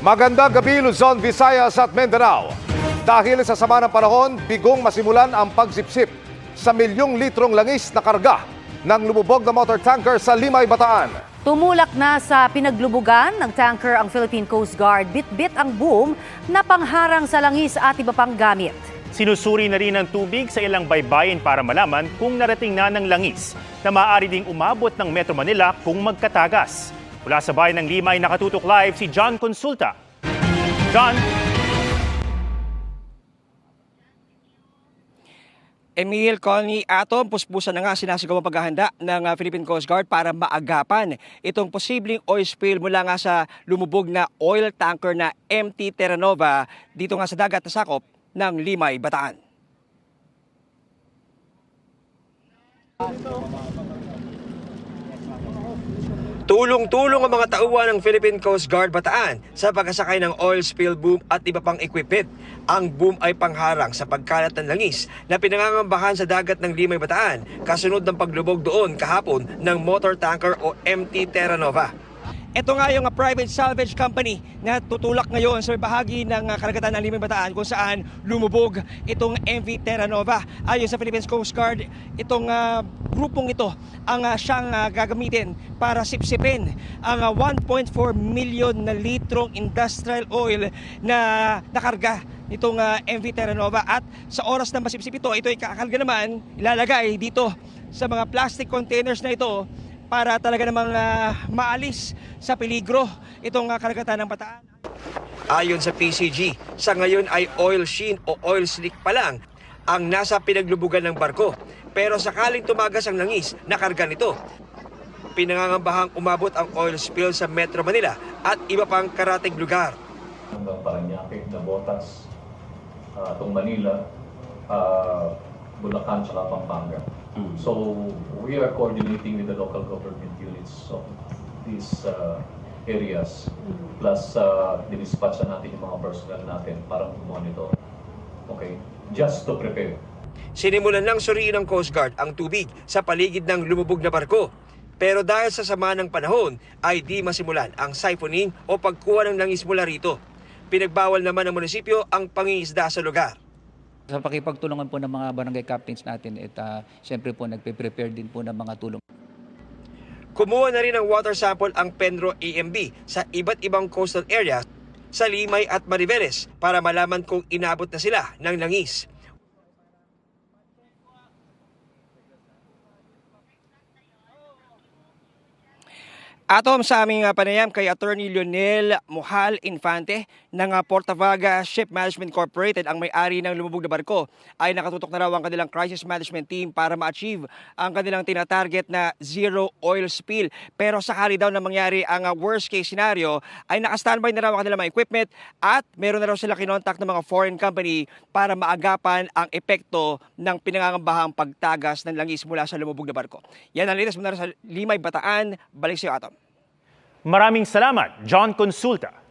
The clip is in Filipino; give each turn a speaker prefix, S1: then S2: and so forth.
S1: Magandang gabi Luzon, Visayas at Mindanao. Dahil sa sama ng panahon, bigong masimulan ang pagsipsip sa milyong litrong langis na karga ng lumubog na motor tanker sa Limay, Bataan.
S2: Tumulak na sa pinaglubugan ng tanker ang Philippine Coast Guard. Bit-bit ang boom na pangharang sa langis at iba pang gamit.
S3: Sinusuri na rin ang tubig sa ilang baybayin para malaman kung narating na ng langis na maaari ding umabot ng Metro Manila kung magkatagas. Mula sa bayan ng Limay, nakatutok live si John Consulta. John?
S4: Emil, Connie, Atom, puspusan na nga sinasagawa paghahanda ng Philippine Coast Guard para maagapan itong posibleng oil spill mula nga sa lumubog na oil tanker na MT Terra Nova dito nga sa dagat na sakop ng Limay, Bataan. Tulong-tulong ang mga tauhan ng Philippine Coast Guard Bataan sa pagkasakay ng oil spill boom at iba pang equipment. Ang boom ay pangharang sa pagkalat ng langis na pinangangambahan sa dagat ng Limay, Bataan kasunod ng paglubog doon kahapon ng motor tanker o MT Terra Nova. Ito nga yung private salvage company na tutulak ngayon sa bahagi ng karagatan ng Limay, Bataan kung saan lumubog itong MV Terra Nova. Ayon sa Philippine Coast Guard, itong grupong ito ang siyang gagamitin para sipsipin ang 1.4 million na litrong industrial oil na nakarga nitong MV Terra Nova. At sa oras na masipsip ito ay kakarga naman, ilalagay dito sa mga plastic containers na ito para talaga namang maalis sa peligro itong karagatan ng Bataan. Ayon sa PCG, sa ngayon ay oil sheen o oil slick pa lang ang nasa pinaglubugan ng barko. Pero sakaling tumagas ang langis na karga nito, pinangangambahang umabot ang oil spill sa Metro Manila at iba pang karatig lugar.
S5: Hanggang Paranaque, Nabotas, itong Manila, Bulacan, at Pampanga. So we are coordinating with the local government units of these areas, plus dinispatch natin yung mga personnel natin para monitor. Okay, just to prepare. Sinimulan ng suriin ng Coast Guard ang tubig sa paligid ng lumubog na barko. Pero dahil sa sama ng panahon ay di masimulan ang siphoning o pagkuha ng langis mula rito. Pinagbawal naman ng munisipyo ang pangingisda sa lugar.
S6: Sa pakipagtulungan po ng mga barangay captains natin, siyempre po nagpe-prepare din po ng mga tulong.
S4: Kumuha na rin ng water sample ang Penro AMB sa iba't ibang coastal areas sa Limay at Mariveles para malaman kung inabot na sila ng langis. Atom, sa aming panayam kay Attorney Leonel Mohal Infante ng Portavaga Ship Management Corporated, ang may-ari ng lumubog na barko, ay nakatutok na raw ang kanilang crisis management team para ma-achieve ang kanilang tinatarget na zero oil spill. Pero sakali daw na mangyari ang worst case scenario, ay naka-standby na raw ang kanilang mga equipment at meron na raw sila kinontak ng mga foreign company para maagapan ang epekto ng pinangangambahang pagtagas ng langis mula sa lumubog na barko. Yan ang latest mula sa Limay, Bataan. Balik sa iyo, Atom.
S3: Maraming salamat, John Consulta.